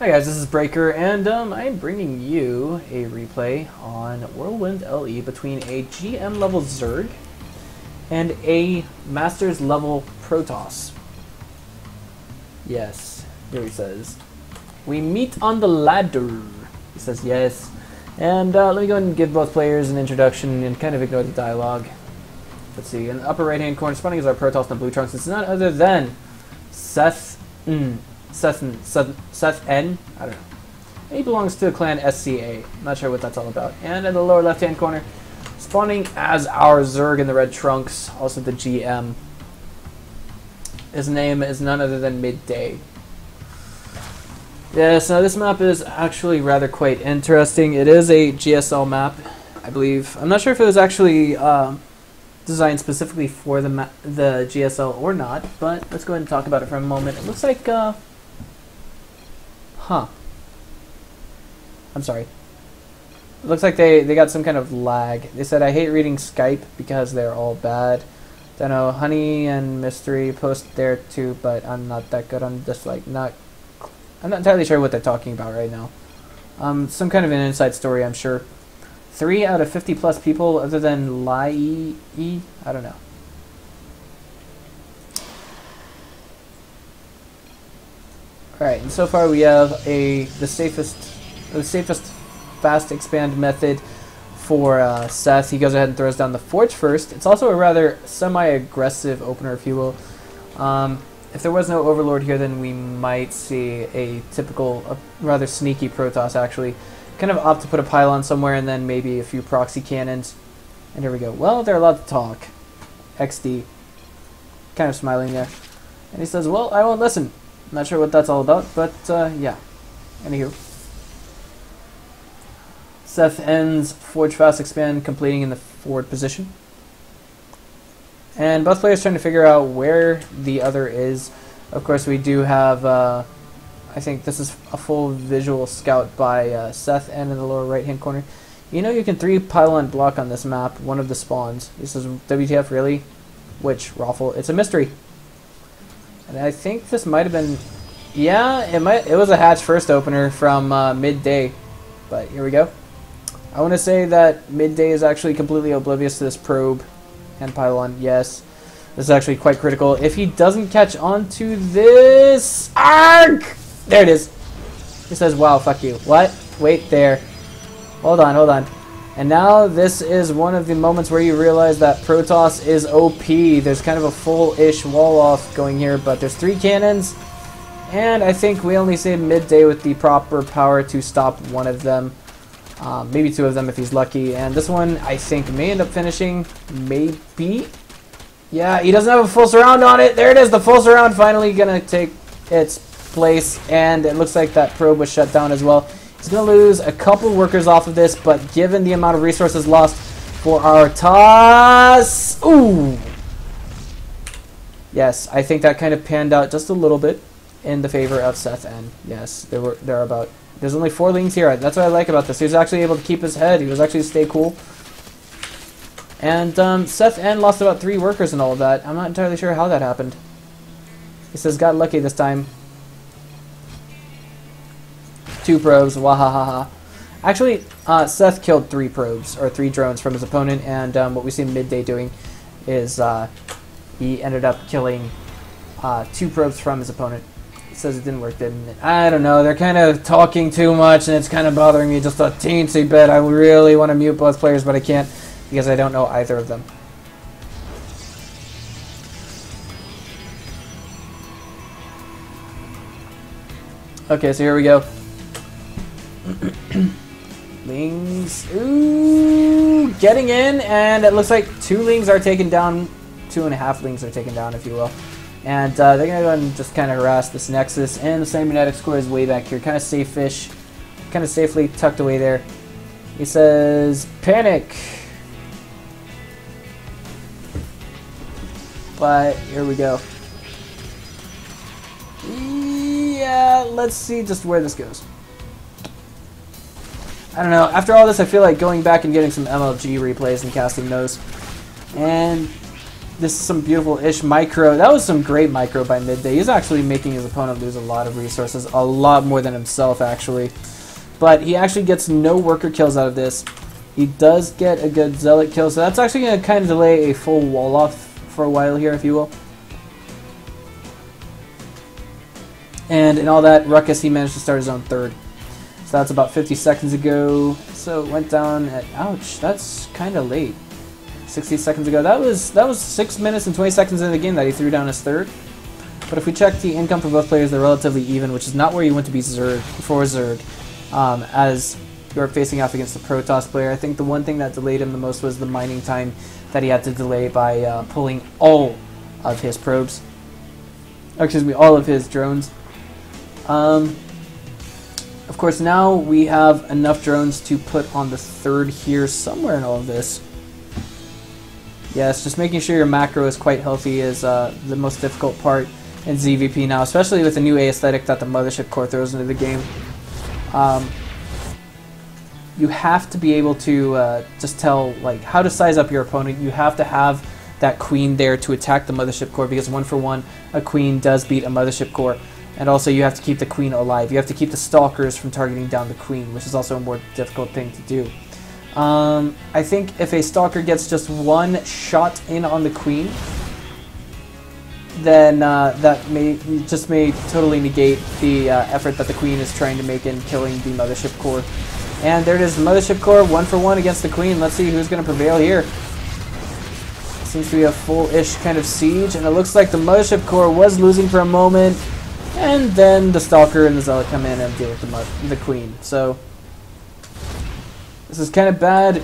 Hi guys, this is Breaker, and I'm bringing you a replay on Whirlwind LE between a GM level Zerg and a Masters level Protoss. Yes, here he says, "We meet on the ladder." He says yes, and let me go ahead and give both players an introduction and kind of ignore the dialogue. Let's see, in the upper right hand corner, spawning is our Protoss in the blue trunks. It's none other than SethN. I don't know. He belongs to the clan SCA. Not sure what that's all about. And in the lower left-hand corner, spawning as our Zerg in the red trunks, also the GM. His name is none other than Midday. Yes, now this map is actually rather quite interesting. It is a GSL map, I believe. I'm not sure if it was actually designed specifically for the GSL or not, but let's go ahead and talk about it for a moment. It looks like I'm sorry. It looks like they got some kind of lag. They said, "I hate reading Skype because they're all bad. Don't know, Honey and Mystery post there too, but I'm not that good. I'm just like I'm not entirely sure what they're talking about right now. Some kind of an inside story, I'm sure. 3 out of 50 plus people other than Lai E? I don't know. Alright, and so far we have the safest fast expand method for Seth. He goes ahead and throws down the Forge first. It's also a rather semi-aggressive opener, if you will. If there was no Overlord here, then we might see a typical, rather sneaky Protoss actually. Kind of opt to put a pylon somewhere and then maybe a few proxy cannons. And here we go. Well, they're allowed to talk. XD. Kind of smiling there. And he says, "Well, I won't listen." Not sure what that's all about, but yeah. Anywho. SethN's Forge Fast Expand completing in the forward position. And both players trying to figure out where the other is. Of course, we do have, I think this is a full visual scout by SethN in the lower right hand corner. You know you can 3 pylon block on this map, one of the spawns. He says, "WTF, really?" Which, Raffle, it's a mystery. And I think this might have been, yeah, it was a hatch first opener from Midday. But here we go. I want to say that Midday is actually completely oblivious to this probe and pylon. Yes, this is actually quite critical. If he doesn't catch on to this, arc! There it is. He says, "Wow, fuck you." What? Wait there. Hold on. And now this is one of the moments where you realize that Protoss is OP. There's kind of a full-ish wall-off going here, but there's 3 cannons. And I think we only see Midday with the proper power to stop one of them. Maybe 2 of them if he's lucky. And this one, I think, may end up finishing. Maybe. Yeah, he doesn't have a full surround on it. There it is. The full surround finally going to take its place. And it looks like that probe was shut down as well. He's going to lose a couple workers off of this, but given the amount of resources lost for our toss... Ooh! Yes, I think that kind of panned out just a little bit in the favor of SethN. Yes, there's only 4 lings here. That's what I like about this. He was actually able to keep his head. He was actually stay cool. And SethN lost about 3 workers and all of that. I'm not entirely sure how that happened. He says, "Got lucky this time." 2 probes, wahahaha. Actually, Seth killed 3 probes, or 3 drones from his opponent, and what we see Midday doing is he ended up killing 2 probes from his opponent. He says it didn't work, didn't it? I don't know, they're kind of talking too much, and it's kind of bothering me just a teensy bit. I really want to mute both players, but I can't, because I don't know either of them. Okay, so here we go. Lings, ooh, getting in, and it looks like 2 lings are taken down, 2.5 lings are taken down, if you will. And they're going to go and just kind of harass this Nexus, and the cybernetic score is way back here, kind of safe-ish, kind of safely tucked away there. He says, "Panic." But here we go. Yeah, let's see just where this goes. I don't know. After all this, I feel like going back and getting some MLG replays and casting those. And this is some beautiful-ish micro. That was some great micro by Midday. He's actually making his opponent lose a lot of resources, a lot more than himself, actually. But he actually gets no worker kills out of this. He does get a good zealot kill, so that's actually going to kind of delay a full wall off for a while here, if you will. And in all that ruckus, he managed to start his own third. So that's about 50 seconds ago. So it went down at, ouch, that's kind of late. 60 seconds ago. That was 6 minutes and 20 seconds into the game that he threw down his third. But if we check the income for both players, they're relatively even, which is not where you want to be for Zerg. As you're facing off against the Protoss player, I think the one thing that delayed him the most was the mining time that he had to delay by pulling all of his probes. Or, excuse me, all of his drones. Of course, now we have enough drones to put on the third here somewhere in all of this. Yes, just making sure your macro is quite healthy is the most difficult part in ZVP now, especially with the new aesthetic that the Mothership Core throws into the game. You have to be able to just tell like how to size up your opponent. You have to have that queen there to attack the Mothership Core, because 1-for-1, a queen does beat a Mothership Core. And also you have to keep the queen alive. You have to keep the stalkers from targeting down the queen, which is also a more difficult thing to do. I think if a stalker gets just one shot in on the queen, then that may totally negate the effort that the queen is trying to make in killing the Mothership Core. And there it is, the Mothership Core 1-for-1 against the queen. Let's see who's going to prevail here. Seems to be a full-ish kind of siege, and it looks like the Mothership Core was losing for a moment, and then the Stalker and the Zealot come in and deal with the queen. So this is kind of bad.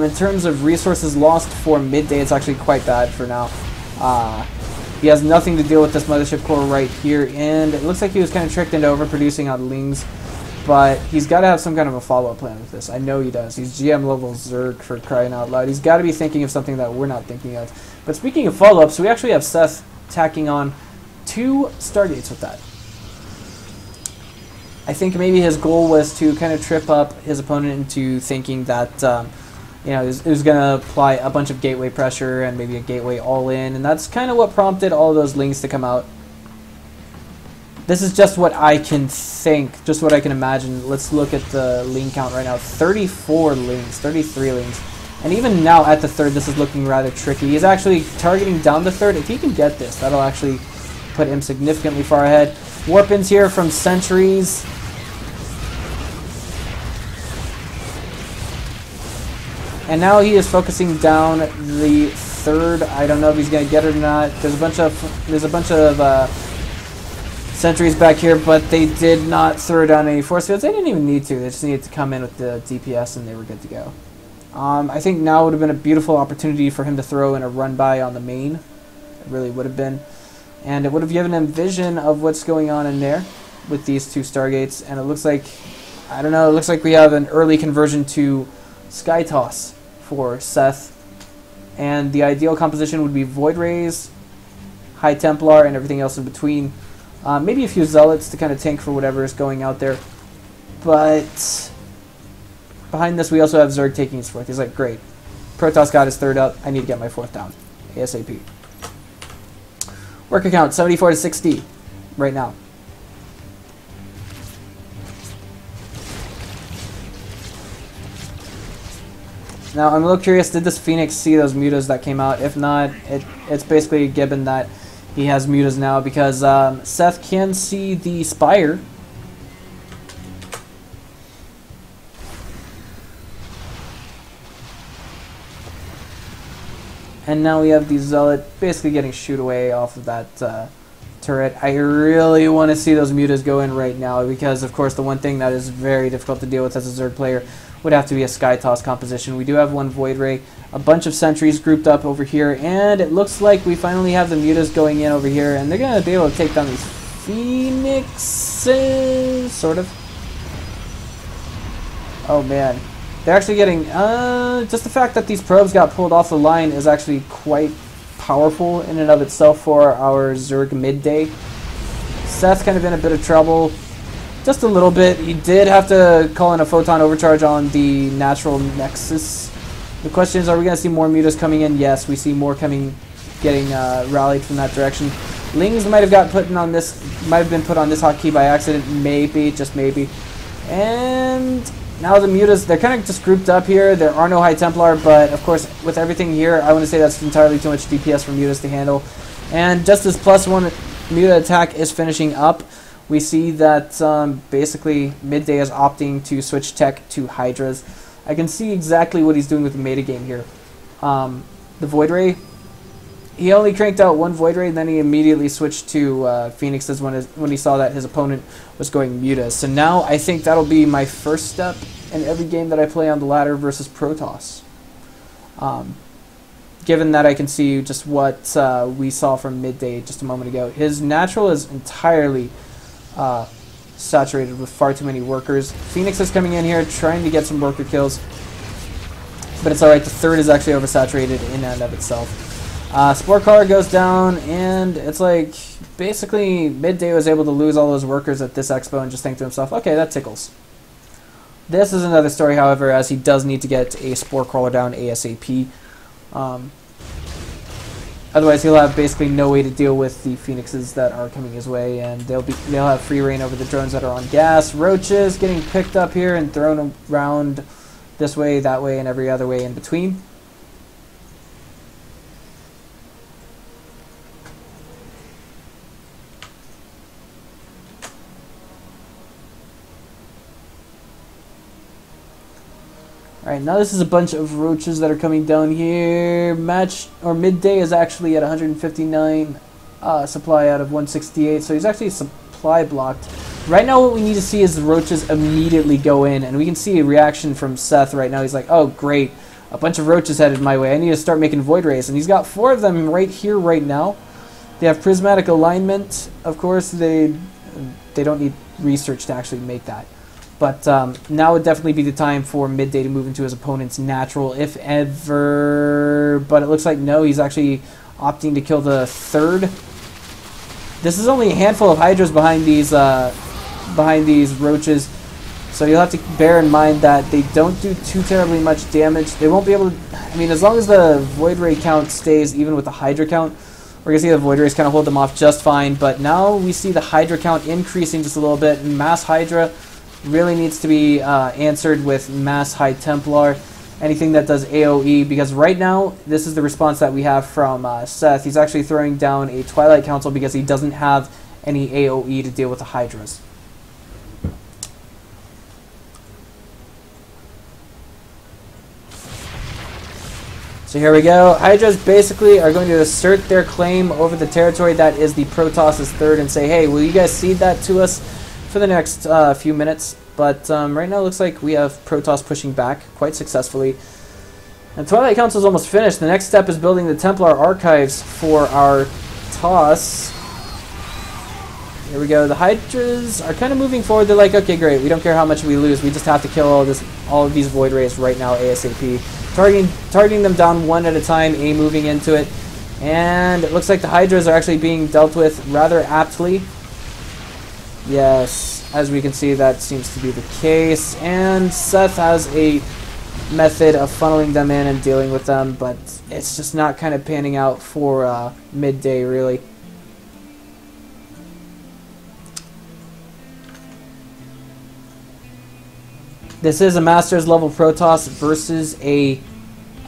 In terms of resources lost for Midday, it's actually quite bad for now. He has nothing to deal with this Mothership Core right here, and it looks like he was kind of tricked into overproducing on Lings, but he's got to have some kind of a follow-up plan with this. I know he does. He's GM level Zerg, for crying out loud. He's got to be thinking of something that we're not thinking of. But speaking of follow-ups, we actually have Seth tacking on 2 Stargates with that. I think maybe his goal was to kind of trip up his opponent into thinking that you know, it was going to apply a bunch of gateway pressure and maybe a gateway all-in, and that's kind of what prompted all those Lings to come out. This is just what I can think, just what I can imagine. Let's look at the Ling count right now. 34 Lings, 33 Lings. And even now at the third, this is looking rather tricky. He's actually targeting down the third. If he can get this, that'll actually put him significantly far ahead. Warp-ins here from Sentries. And now he is focusing down the third. I don't know if he's going to get it or not. There's a bunch of sentries back here, but they did not throw down any force fields. They didn't even need to. They just needed to come in with the DPS and they were good to go. I think now would have been a beautiful opportunity for him to throw in a run-by on the main. It really would have been. And it would have given him vision of what's going on in there with these 2 Stargates. And it looks like, I don't know, it looks like we have an early conversion to Sky Toss for Seth. And the ideal composition would be Void Rays, High Templar, and everything else in between. Maybe a few Zealots to kind of tank for whatever is going out there. But behind this, we also have Zerg taking his 4th. He's like, great. Protoss got his 3rd up. I need to get my 4th down. ASAP. Worker count, 74 to 60 right now. Now, I'm a little curious, did this Phoenix see those mutas that came out? If not, it's basically a given that he has mutas now, because Seth can see the Spire. And now we have the Zealot basically getting shoot away off of that turret. I really want to see those mutas go in right now, because of course the one thing that is very difficult to deal with as a Zerg player would have to be a Sky Toss composition. We do have 1 Void Ray, a bunch of sentries grouped up over here, and it looks like we finally have the mutas going in over here, and they're going to be able to take down these Phoenixes, sort of. Oh man. They're actually getting, just the fact that these probes got pulled off the line is actually quite powerful in and of itself for our Zerg Midday. Seth's kind of in a bit of trouble. Just a little bit. He did have to call in a photon overcharge on the natural nexus. The question is, are we going to see more mutas coming in? Yes, we see more coming getting rallied from that direction. Lings might have got put on this, might have been put on this hotkey by accident, maybe, just maybe. And now the Mutas, they're kind of just grouped up here. There are no High Templar, but of course, with everything here, I want to say that's entirely too much DPS for Mutas to handle. And just as +1 Muta attack is finishing up, we see that basically Midday is opting to switch tech to Hydras. I can see exactly what he's doing with the meta game here. The Void Ray, he only cranked out one Void Ray, and then he immediately switched to Phoenixes when he saw that his opponent was going Mutas. So now I think that'll be my first step in every game that I play on the ladder versus Protoss. Given that I can see just what we saw from Midday just a moment ago. His natural is entirely saturated with far too many workers. Phoenix is coming in here trying to get some worker kills, but it's alright. The third is actually oversaturated in and of itself. Spore Caller goes down, and it's like basically Midday was able to lose all those workers at this expo and just think to himself, okay, that tickles. This is another story, however, as he does need to get a Spore Crawler down ASAP. Otherwise, he'll have basically no way to deal with the Phoenixes that are coming his way, and they'll have free reign over the drones that are on gas. Roaches getting picked up here and thrown around this way, that way, and every other way in between. Alright, now this is a bunch of roaches that are coming down here. Midday is actually at 159 supply out of 168, so he's actually supply blocked. Right now what we need to see is the roaches immediately go in, and we can see a reaction from Seth right now. He's like, oh great, a bunch of roaches headed my way. I need to start making Void Rays, and he's got 4 of them right here right now. They have prismatic alignment. Of course, they don't need research to actually make that. But now would definitely be the time for Midday to move into his opponent's natural, if ever. But it looks like no, he's actually opting to kill the third. This is only a handful of Hydras behind these roaches, so you'll have to bear in mind that they don't do too terribly much damage. They won't be able to. I mean, as long as the Void Ray count stays even with the Hydra count, we're gonna see the Void Rays kind of hold them off just fine. But now we see the Hydra count increasing just a little bit. Mass Hydra really needs to be answered with mass High Templar, anything that does AoE, because right now this is the response that we have from Seth. He's actually throwing down a Twilight Council because he doesn't have any AoE to deal with the Hydras. So here we go. Hydras basically are going to assert their claim over the territory that is the Protoss' third and say, hey, will you guys cede that to us for the next few minutes? But right now it looks like we have Protoss pushing back quite successfully. And Twilight Council is almost finished. The next step is building the Templar archives for our toss. Here we go. The Hydras are kind of moving forward. They're like, okay, great. We don't care how much we lose. We just have to kill all of these Void Rays right now ASAP. Targeting them down one at a time, moving into it. And it looks like the Hydras are actually being dealt with rather aptly. Yes, as we can see, that seems to be the case. And Seth has a method of funneling them in and dealing with them, but it's just not kind of panning out for Midday, really. This is a Masters level Protoss versus a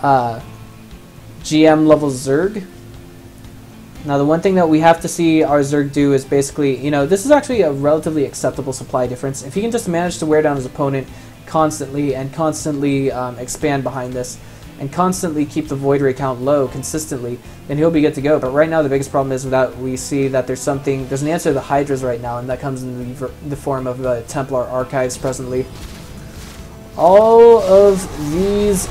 GM level Zerg. Now the one thing that we have to see our Zerg do is basically, you know, this is actually a relatively acceptable supply difference. If he can just manage to wear down his opponent constantly and constantly expand behind this and constantly keep the Void Ray count low consistently, then he'll be good to go. But right now the biggest problem is that we see that there's an answer to the Hydras right now, and that comes in the form of the Templar archives presently. All of these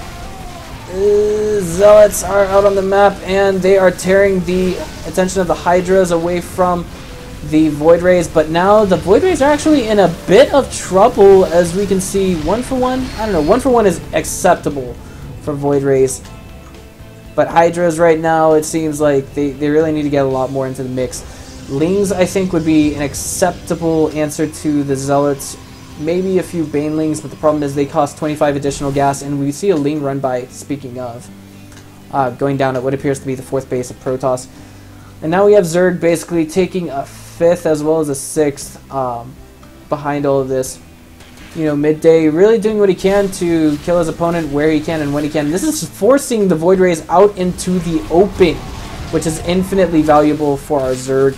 Zealots are out on the map, and they are tearing the attention of the Hydras away from the Void Rays. But now the Void Rays are actually in a bit of trouble, as we can see. 1 for 1? I don't know. 1 for 1 is acceptable for Void Rays. But Hydras right now, it seems like they really need to get a lot more into the mix. Lings, I think, would be an acceptable answer to the Zealots. Maybe a few Banelings, but the problem is they cost 25 additional gas, and we see a Ling run by, speaking of. going down at what appears to be the 4th base of Protoss. And now we have Zerg basically taking a 5th as well as a 6th behind all of this. You know, Midday really doing what he can to kill his opponent where he can and when he can. This is forcing the Void Rays out into the open, which is infinitely valuable for our Zerg.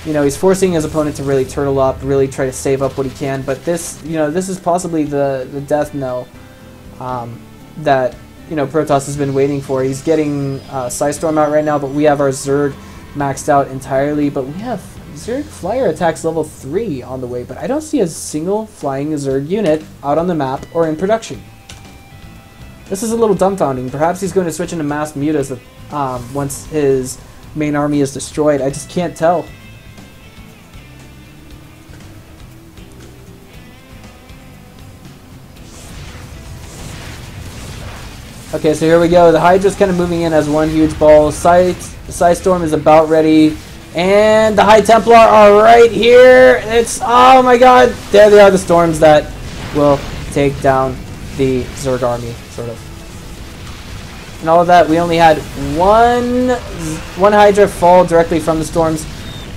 You know, he's forcing his opponent to really turtle up, really try to save up what he can. But this, you know, this is possibly the death knell that, you know, Protoss has been waiting for. He's getting Psystorm out right now, but we have our Zerg maxed out entirely. But we have Zerg Flyer attacks level 3 on the way, but I don't see a single flying Zerg unit out on the map or in production. This is a little dumbfounding. Perhaps he's going to switch into mass mutas once his main army is destroyed. I just can't tell. Okay, so here we go. The Hydra's kind of moving in as one huge ball. Psystorm is about ready. And the High Templar are right here. It's, oh my god. There they are, the storms that will take down the Zerg army, sort of. And all of that, we only had one Hydra fall directly from the storms.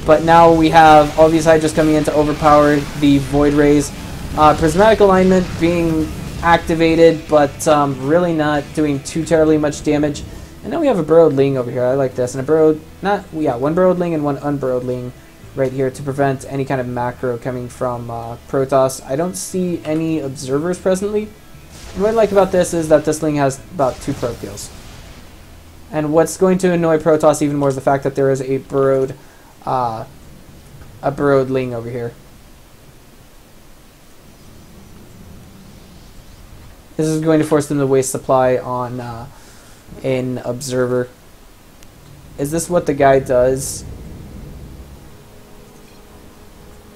But now we have all these Hydras coming in to overpower the Void Rays. Prismatic Alignment being activated, but really not doing too terribly much damage. And then we have a Burrowed Ling over here. I like this. And a Burrowed, one Burrowed Ling and one Unburrowed Ling right here to prevent any kind of macro coming from Protoss. I don't see any observers presently. And what I like about this is that this Ling has about 2 pro kills. And what's going to annoy Protoss even more is the fact that there is a Burrowed Ling over here. This is going to force them to waste supply on an observer. Is this what the guy does?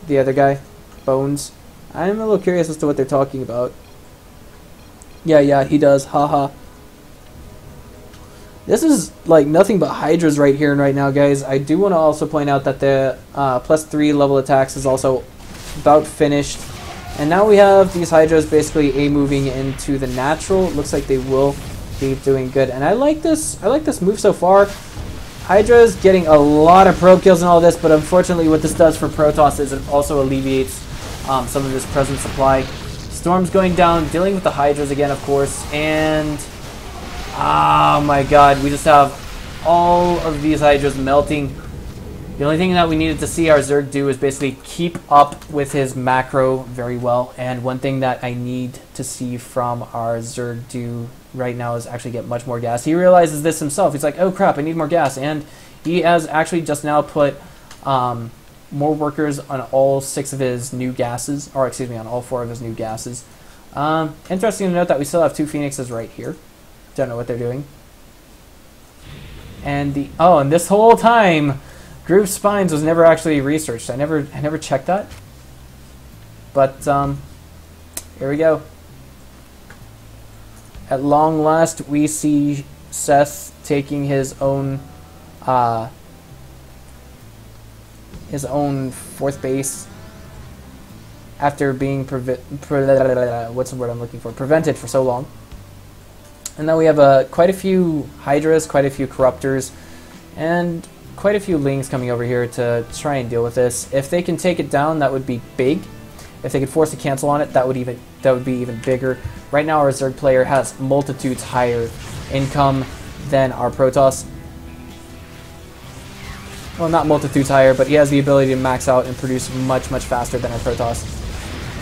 The other guy? Bones? I'm a little curious as to what they're talking about. Yeah, he does. Haha. This is like nothing but Hydras right here and right now, guys. I do want to also point out that the +3 level attacks is also about finished. And now we have these Hydras basically A-moving into the natural. It looks like they will be doing good. And I like this move so far. Hydra's getting a lot of pro kills and all this, but unfortunately what this does for Protoss is it also alleviates some of this present supply. Storm's going down, dealing with the Hydras again, of course. And, oh my god, we just have all of these Hydras melting. The only thing that we needed to see our Zerg do is basically keep up with his macro very well. And one thing that I need to see from our Zerg do right now is actually get much more gas. He realizes this himself. He's like, oh crap, I need more gas. And he has actually just now put more workers on all 6 of his new gases. Or excuse me, on all 4 of his new gases. Interesting to note that we still have 2 Phoenixes right here. Don't know what they're doing. And and this whole time Groove Spines was never actually researched. I never checked that. But here we go. At long last, we see Seth taking his own 4th base after being what's the word I'm looking for? Prevented for so long. And then we have quite a few Hydras, quite a few Corruptors, and quite a few Lings coming over here to try and deal with this. If they can take it down, that would be big. If they could force a cancel on it, that would be even bigger. Right now, our Zerg player has multitudes higher income than our Protoss. Well, not multitudes higher, but he has the ability to max out and produce much faster than our Protoss.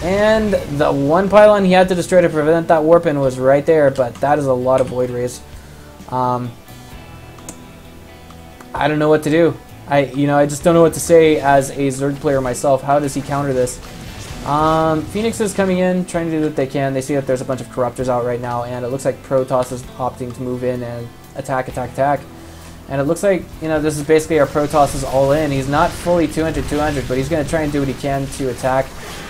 And the one pylon he had to destroy to prevent that warp-in was right there, but that is a lot of Void Rays. I don't know what to do. I just don't know what to say as a Zerg player myself. How does he counter this? Phoenix is coming in, trying to do what they can. They see that there's a bunch of Corruptors out right now, and it looks like Protoss is opting to move in and attack. And it looks like, this is basically our Protoss is all in. He's not fully 200, but he's going to try and do what he can to attack.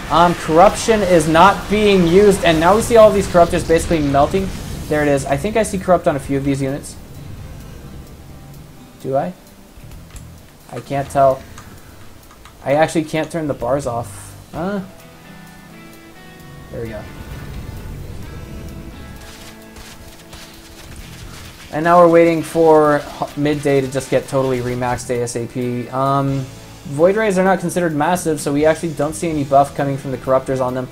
Corruption is not being used, and now we see all of these Corruptors basically melting. There it is. I think I see Corrupt on a few of these units. Do I? I can't tell. I actually can't turn the bars off. There we go. And now we're waiting for Midday to just get totally remaxed ASAP. Void Rays are not considered massive, so we actually don't see any buff coming from the Corruptors on them.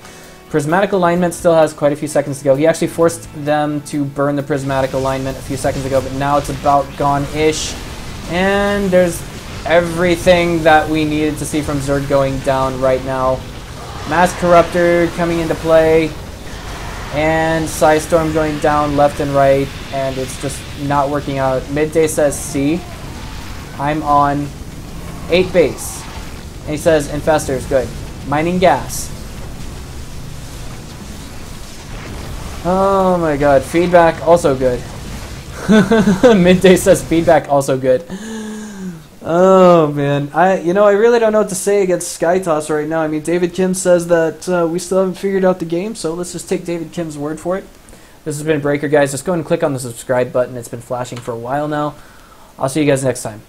Prismatic Alignment still has quite a few seconds to go. He actually forced them to burn the Prismatic Alignment a few seconds ago, but now it's about gone-ish. And there's everything that we needed to see from Zerg going down right now. Mass Corruptor coming into play, and Psystorm going down left and right, and it's just not working out. Midday says C. I'm on 8 base. And he says Infestors, good. Mining gas. Oh my god, feedback also good. Midday says feedback also good. Oh man, I really don't know what to say against SkyToss right now. I mean, David Kim says that we still haven't figured out the game, so let's just take David Kim's word for it. This has been Breaker, guys. Just go and click on the subscribe button. It's been flashing for a while now. I'll see you guys next time.